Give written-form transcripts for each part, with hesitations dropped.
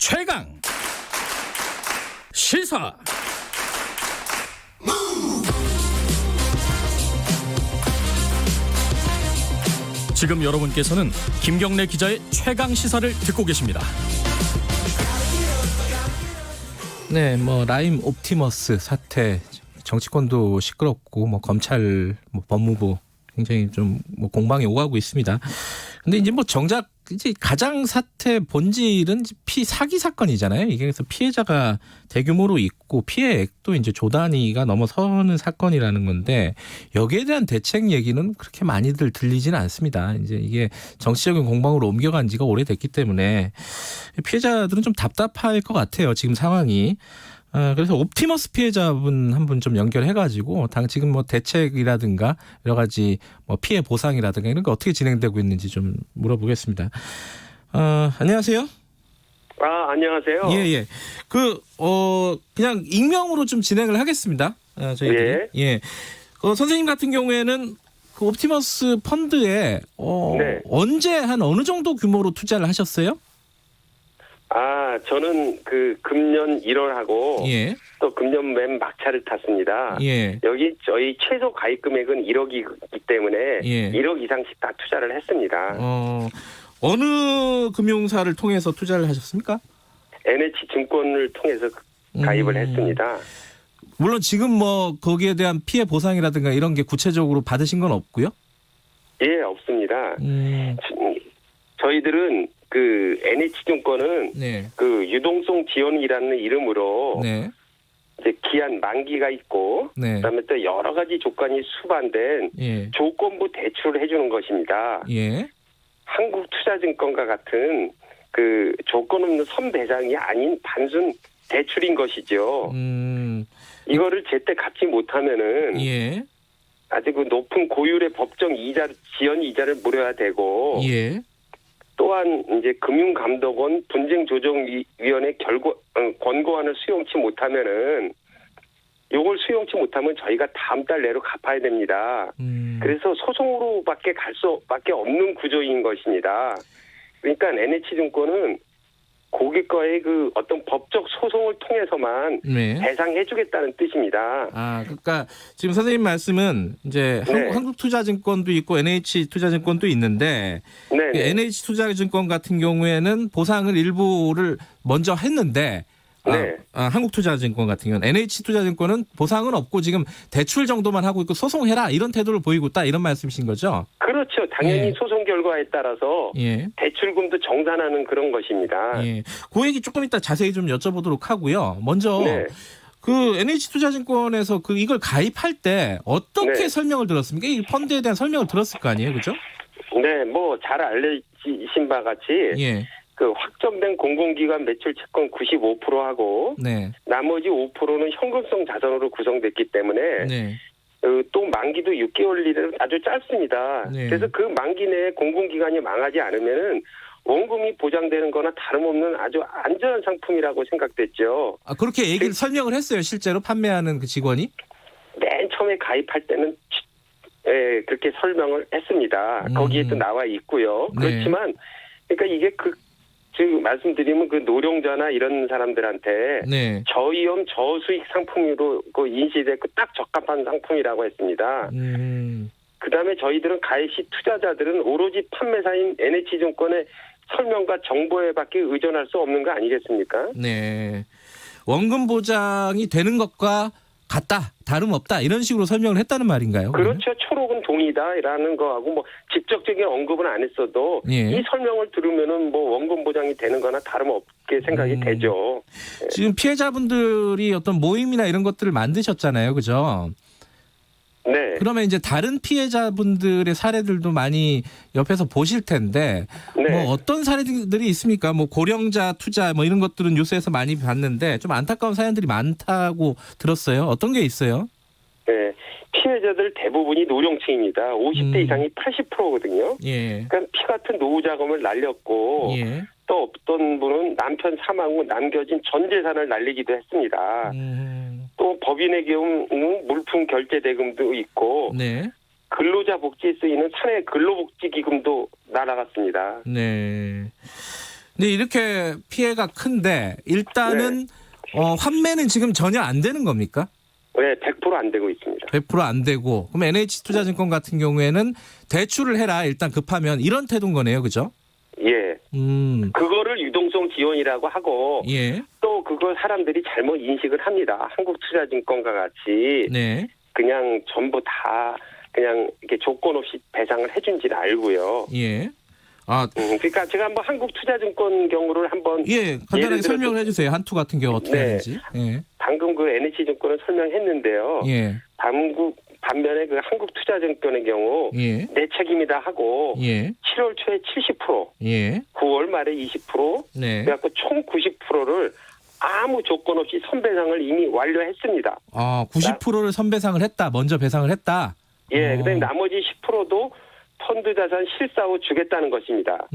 최강 시사. 지금 여러분께서는 김경래 기자의 최강 시사를 듣고 계십니다. 네, 라임 옵티머스 사태, 정치권도 시끄럽고 검찰, 법무부 굉장히 좀 공방이 오가고 있습니다. 근데 이제 정작 이제 가장 사태 본질은 사기 사건이잖아요. 이게 그래서 피해자가 대규모로 있고 피해액도 이제 조 단위가 넘어서는 사건이라는 건데 여기에 대한 대책 얘기는 그렇게 많이들 들리지는 않습니다. 이제 이게 정치적인 공방으로 옮겨간 지가 오래됐기 때문에 피해자들은 좀 답답할 것 같아요. 지금 상황이. 그래서 옵티머스 피해자분 한 분 좀 연결해가지고 지금 대책이라든가 여러 가지 피해 보상이라든가 이런 거 어떻게 진행되고 있는지 좀 물어보겠습니다. 안녕하세요. 안녕하세요. 예. 그냥 익명으로 좀 진행을 하겠습니다. 저희들이. 예. 선생님 같은 경우에는 그 옵티머스 펀드에 네. 언제 한 어느 정도 규모로 투자를 하셨어요? 저는 금년 1월하고 또 금년 맨 막차를 탔습니다. 예. 여기 저희 최소 가입 금액은 1억이기 때문에 1억 이상씩 다 투자를 했습니다. 어느 금융사를 통해서 투자를 하셨습니까? NH증권을 통해서 가입을 했습니다. 물론 지금 거기에 대한 피해 보상이라든가 이런 게 구체적으로 받으신 건 없고요? 예, 없습니다. 저희들은 NH증권은 유동성 지원이라는 이름으로 이제 기한 만기가 있고 그다음에 또 여러 가지 조건이 수반된 조건부 대출을 해주는 것입니다. 한국투자증권과 같은 조건 없는 선배상이 아닌 단순 대출인 것이죠. 이거를 제때 갚지 못하면은 아주 높은 고율의 법정 지연 이자를 물어야 되고. 또한 이제 금융감독원 분쟁조정위원회 권고안을 수용치 못하면은 요걸 수용치 못하면 저희가 다음 달 내로 갚아야 됩니다. 그래서 소송으로밖에 갈 수밖에 없는 구조인 것입니다. 그러니까 NH증권은 고객과의 어떤 법적 소송을 통해서만 배상해주겠다는 뜻입니다. 그러니까 지금 선생님 말씀은 이제 한국투자증권도 있고 NH투자증권도 있는데 NH투자증권 같은 경우에는 보상을 일부를 먼저 했는데 한국투자증권 같은 경우는 NH투자증권은 보상은 없고 지금 대출 정도만 하고 있고 소송해라 이런 태도를 보이고 있다 이런 말씀이신 거죠? 그렇죠. 당연히 소송 결과에 따라서 대출금도 정산하는 그런 것입니다. 그 얘기 조금 이따 자세히 좀 여쭤보도록 하고요. 먼저 NH투자증권에서 이걸 가입할 때 어떻게 설명을 들었습니까? 이 펀드에 대한 설명을 들었을 거 아니에요, 그죠? 네, 잘 알려진 바 같이 확정된 공공기관 매출 채권 95%하고 나머지 5%는 현금성 자산으로 구성됐기 때문에 또 만기도 6개월이라는 아주 짧습니다. 그래서 그 만기 내에 공공기관이 망하지 않으면은 원금이 보장되는 거나 다름없는 아주 안전한 상품이라고 생각됐죠. 그렇게 설명을 했어요, 실제로 판매하는 그 직원이? 맨 처음에 가입할 때는 그렇게 설명을 했습니다. 거기에 또 나와 있고요. 그렇지만 그러니까 이게 지금 말씀드리면 노령자나 이런 사람들한테 저위험 저수익 상품으로 인식됐고 딱 적합한 상품이라고 했습니다. 그다음에 저희들은 가입 시 투자자들은 오로지 판매사인 NH증권의 설명과 정보에밖에 의존할 수 없는 거 아니겠습니까? 원금 보장이 되는 것과 같다, 다름없다 이런 식으로 설명을 했다는 말인가요? 그렇죠. 초록은 동이다라는 거하고 직접적인 언급은 안 했어도 이 설명을 들으면은 원금 보장이 되는 거나 다름없게 생각이 되죠. 지금 피해자분들이 어떤 모임이나 이런 것들을 만드셨잖아요. 그죠? 그러면 이제 다른 피해자분들의 사례들도 많이 옆에서 보실 텐데 어떤 사례들이 있습니까? 고령자 투자 이런 것들은 뉴스에서 많이 봤는데 좀 안타까운 사연들이 많다고 들었어요. 어떤 게 있어요? 피해자들 대부분이 노령층입니다. 50대 이상이 80%거든요. 그러니까 피 같은 노후 자금을 날렸고 또 어떤 분은 남편 사망 후 남겨진 전 재산을 날리기도 했습니다. 또 법인의 경우는 물품 결제 대금도 있고 근로자 복지에 쓰이는 사내 근로복지기금도 날아갔습니다. 근데 이렇게 피해가 큰데 일단은 환매는 지금 전혀 안 되는 겁니까? 네, 100% 안 되고 있습니다. 100% 안 되고 그럼 NH투자증권 같은 경우에는 대출을 해라 일단 급하면 이런 태도인 거네요, 그죠? 예. 그거를 유동성 지원이라고 하고 예. 또 그걸 사람들이 잘못 인식을 합니다. 한국투자증권과 같이 네. 그냥 전부 다 그냥 이렇게 조건 없이 배상을 해준 줄 알고요. 예. 그러니까 제가 한번 한국투자증권 경우를 한번 예, 간단하게 설명을 해주세요. 한투 같은 경우 어떻게 하는지. 예. 방금 그 NH증권을 설명했는데요. 예. 반면에 그 한국투자증권의 경우 예. 내 책임이다 하고 예. 7월 초에 70%, 예. 9월 말에 20%, 네. 그래갖고 총 90%를 아무 조건 없이 선배상을 이미 완료했습니다. 90%를 선배상을 했다. 먼저 배상을 했다. 예, 그다음에 나머지 10%도 펀드 자산 실사 후 주겠다는 것입니다.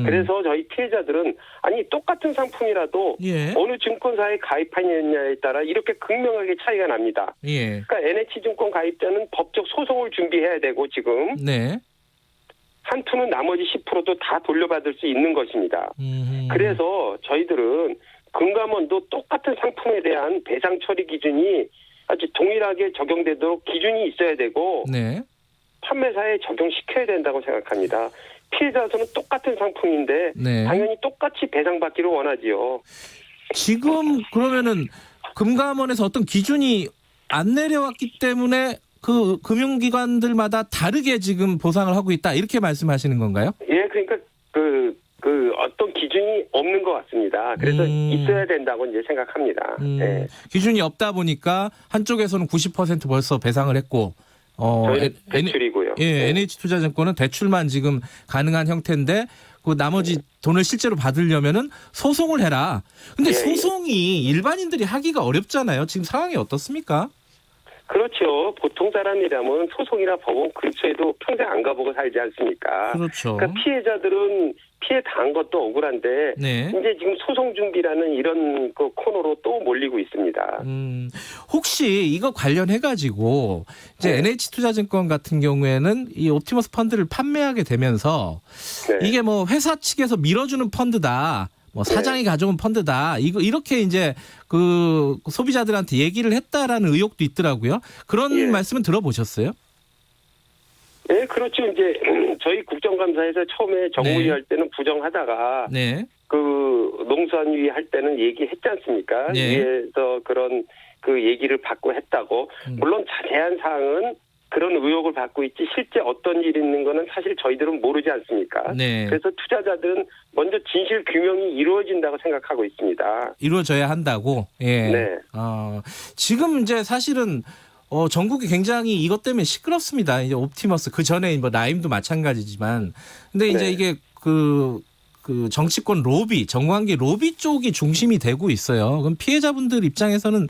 그래서 저희 피해자들은 아니 똑같은 상품이라도 예. 어느 증권사에 가입하느냐에 따라 이렇게 극명하게 차이가 납니다. 예. 그러니까 NH증권 가입자는 법적 소송을 준비해야 되고 지금 네. 한투는 나머지 10%도 다 돌려받을 수 있는 것입니다. 그래서 저희들은 금감원도 똑같은 상품에 대한 배상 처리 기준이 아주 동일하게 적용되도록 기준이 있어야 되고 네. 판매사에 적용시켜야 된다고 생각합니다. 피해자들은 똑같은 상품인데 네. 당연히 똑같이 배상받기를 원하지요. 지금 그러면은 금감원에서 어떤 기준이 안 내려왔기 때문에 그 금융기관들마다 다르게 지금 보상을 하고 있다 이렇게 말씀하시는 건가요? 예, 그러니까 그 어떤 기준이 없는 것 같습니다. 그래서 있어야 된다고 이제 생각합니다. 네. 기준이 없다 보니까 한쪽에서는 90% 벌써 배상을 했고 저희는 대출이고요. 예, 네. NH투자증권은 대출만 지금 가능한 형태인데 그 나머지 돈을 실제로 받으려면은 소송을 해라. 근데 소송이 일반인들이 하기가 어렵잖아요. 지금 상황이 어떻습니까? 그렇죠. 보통 사람이라면 소송이나 법원 근처에도 평생 안 가보고 살지 않습니까? 그렇죠. 그러니까 피해자들은 피해 당한 것도 억울한데 네. 이제 지금 소송 준비라는 이런 그 코너로 또 몰리고 있습니다. 혹시 이거 관련해 가지고 이제 NH투자증권 같은 경우에는 이 옵티머스 펀드를 판매하게 되면서 이게 뭐 회사 측에서 밀어주는 펀드다. 뭐 사장이 가져온 펀드다. 이렇게 이제 그 소비자들한테 얘기를 했다라는 의혹도 있더라고요. 그런 말씀은 들어보셨어요? 네, 그렇죠. 이제 저희 국정감사에서 처음에 정무위 할 때는 부정하다가 그 농수산위 할 때는 얘기했지 않습니까? 위에서 그런 그 얘기를 받고 했다고. 물론 자세한 사항은 그런 의혹을 받고 있지 실제 어떤 일이 있는 거는 사실 저희들은 모르지 않습니까? 그래서 투자자들은 먼저 진실 규명이 이루어진다고 생각하고 있습니다. 이루어져야 한다고? 예. 네. 지금 이제 사실은 전국이 굉장히 이것 때문에 시끄럽습니다. 이제 옵티머스 그 전에 뭐 라임도 마찬가지지만, 근데 이제 이게 그 정치권 로비, 정관계 로비 쪽이 중심이 되고 있어요. 그럼 피해자분들 입장에서는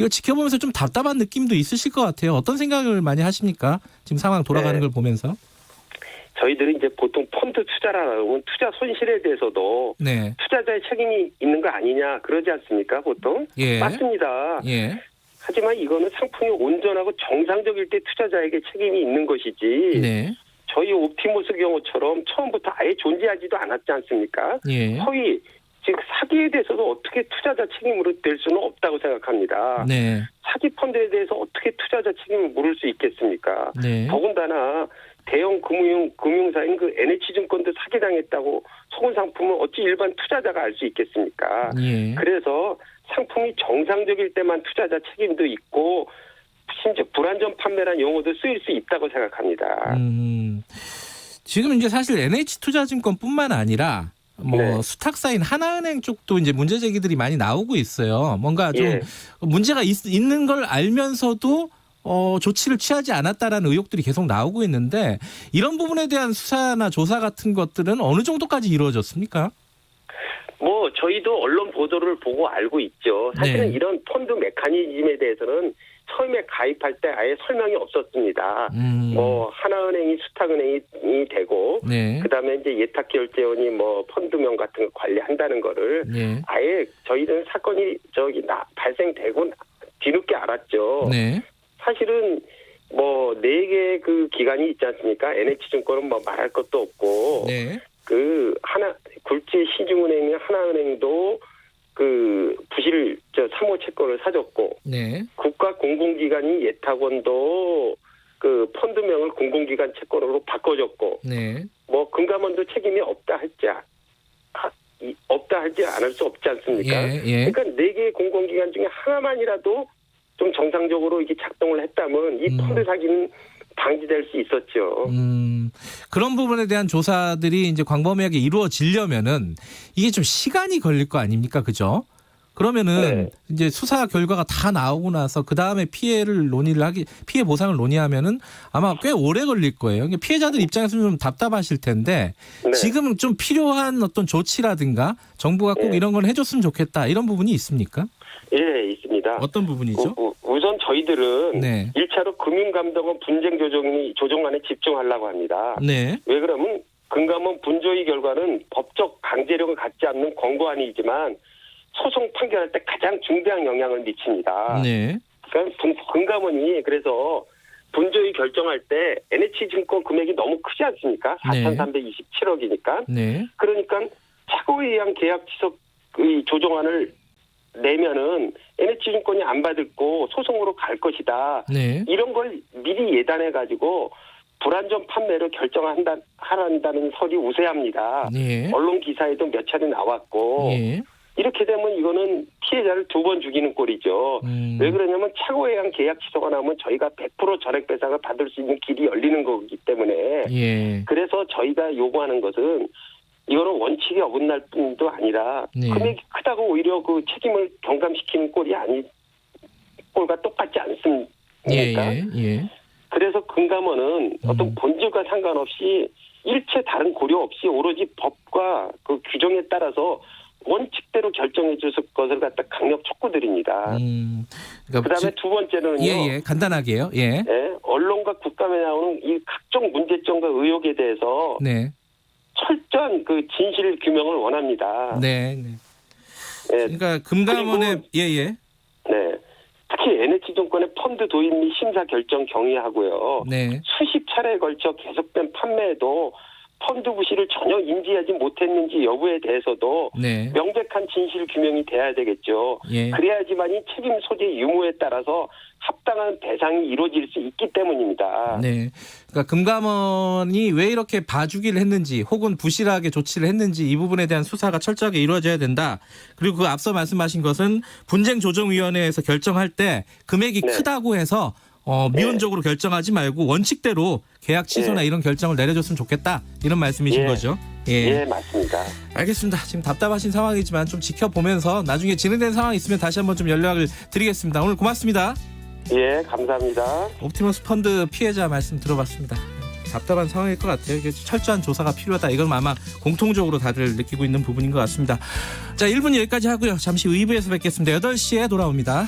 이거 지켜보면서 좀 답답한 느낌도 있으실 것 같아요. 어떤 생각을 많이 하십니까? 지금 상황 돌아가는 걸 보면서. 저희들이 이제 보통 펀드 투자라면 투자 손실에 대해서도 투자자의 책임이 있는 거 아니냐 그러지 않습니까? 보통 맞습니다. 하지만 이거는 상품이 온전하고 정상적일 때 투자자에게 책임이 있는 것이지 저희 옵티머스 경우처럼 처음부터 아예 존재하지도 않았지 않습니까? 허위, 즉 사기에 대해서도 어떻게 투자자 책임으로 될 수는 없다고 생각합니다. 사기 펀드에 대해서 어떻게 투자자 책임을 물을 수 있겠습니까? 더군다나 대형 금융사인 그 NH증권도 사기당했다고 속은 상품은 어찌 일반 투자자가 알 수 있겠습니까? 그래서 상품이 정상적일 때만 투자자 책임도 있고 심지어 불안전 판매란 용어도 쓰일 수 있다고 생각합니다. 지금 이제 사실 NH투자증권뿐만 아니라 뭐 수탁사인 하나은행 쪽도 이제 문제 제기들이 많이 나오고 있어요. 뭔가 좀 문제가 있는 걸 알면서도 조치를 취하지 않았다라는 의혹들이 계속 나오고 있는데 이런 부분에 대한 수사나 조사 같은 것들은 어느 정도까지 이루어졌습니까? 뭐 저희도 언론 보도를 보고 알고 있죠. 사실은 이런 펀드 메커니즘에 대해서는 처음에 가입할 때 아예 설명이 없었습니다. 뭐 하나은행이 수탁은행이 되고 그다음에 이제 예탁결제원이 뭐 펀드명 같은 거 관리한다는 거를 아예 저희는 사건이 발생되고 뒤늦게 알았죠. 사실은 뭐 4개 그 기관이 있지 않습니까? NH증권은 뭐 말할 것도 없고 그 굴지 시중은행의 하나은행도 그 부실 사모 채권을 사줬고, 네. 국가 공공기관인 예탁원도 그 펀드명을 공공기관 채권으로 바꿔줬고, 네. 뭐 금감원도 책임이 없다 할지 않을 수 없지 않습니까? 예. 그러니까 4개의 공공기관 중에 하나만이라도 좀 정상적으로 이게 작동을 했다면 이 펀드 사기는 방지될 수 있었죠. 그런 부분에 대한 조사들이 이제 광범위하게 이루어지려면은 이게 좀 시간이 걸릴 거 아닙니까? 그죠? 그러면은 네. 이제 수사 결과가 다 나오고 나서 그 다음에 피해 보상을 논의하면은 아마 꽤 오래 걸릴 거예요. 그러니까 피해자들 입장에서는 좀 답답하실 텐데 네. 지금은 좀 필요한 어떤 조치라든가 정부가 꼭 네. 이런 걸 해줬으면 좋겠다 이런 부분이 있습니까? 예, 있습니다. 어떤 부분이죠? 우선 저희들은 네. 1차로 금융감독원 분쟁 조정안에 집중하려고 합니다. 네. 왜 그러면 금감원 분조의 결과는 법적 강제력을 갖지 않는 권고안이지만 소송 판결할 때 가장 중대한 영향을 미칩니다. 네. 그러니까 금감원이 그래서 분조의 결정할 때 NH증권 금액이 너무 크지 않습니까? 네. 4,327억이니까. 네. 그러니까 착오에 의한 계약 취소의 조정안을 내면은 NH증권이 안 받고 소송으로 갈 것이다. 네. 이런 걸 미리 예단해가지고 불안전 판매를 하란다는 설이 우세합니다. 네. 언론 기사에도 몇 차례 나왔고 예. 이렇게 되면 이거는 피해자를 2번 죽이는 꼴이죠. 왜 그러냐면 착오에 의한 계약 취소가 나오면 저희가 100% 전액 배상을 받을 수 있는 길이 열리는 거기 때문에 예. 그래서 저희가 요구하는 것은 이거는 원칙에 어긋날 뿐도 아니라 네. 금액이 크다고 오히려 그 책임을 경감시키는 꼴과 똑같지 않습니까? 예. 그래서 금감원은 어떤 본질과 상관없이 일체 다른 고려 없이 오로지 법과 그 규정에 따라서 원칙대로 결정해 줄 것을 갖다 강력 촉구드립니다. 그러니까 그다음에 두 번째는요. 예. 간단하게요. 예. 예, 언론과 국감에 나오는 이 각종 문제점과 의혹에 대해서 네. 철저한 그 진실 규명을 원합니다. 네. 예, 그러니까 금감원의 예. 네. 특히 NH증권의 펀드 도입 및 심사 결정 경위하고요. 네. 수십 차례에 걸쳐 계속된 판매에도 펀드 부실을 전혀 인지하지 못했는지 여부에 대해서도 네. 명백한 진실 규명이 돼야 되겠죠. 예. 그래야지만이 책임 소재 유무에 따라서 합당한 배상이 이루어질 수 있기 때문입니다. 네. 그러니까 금감원이 왜 이렇게 봐주기를 했는지 혹은 부실하게 조치를 했는지 이 부분에 대한 수사가 철저하게 이루어져야 된다. 그리고 그 앞서 말씀하신 것은 분쟁조정위원회에서 결정할 때 금액이 네. 크다고 해서 미온적으로 결정하지 말고 원칙대로 계약 취소나 네. 이런 결정을 내려줬으면 좋겠다. 이런 말씀이신 예. 거죠. 예, 맞습니다. 알겠습니다. 지금 답답하신 상황이지만 좀 지켜보면서 나중에 진행된 상황이 있으면 다시 한번 좀 연락을 드리겠습니다. 오늘 고맙습니다. 예, 감사합니다. 옵티머스 펀드 피해자 말씀 들어봤습니다. 답답한 상황일 것 같아요. 이게 철저한 조사가 필요하다. 이건 아마 공통적으로 다들 느끼고 있는 부분인 것 같습니다. 자, 1분 여기까지 하고요. 잠시 후 2부에서 뵙겠습니다. 8시에 돌아옵니다.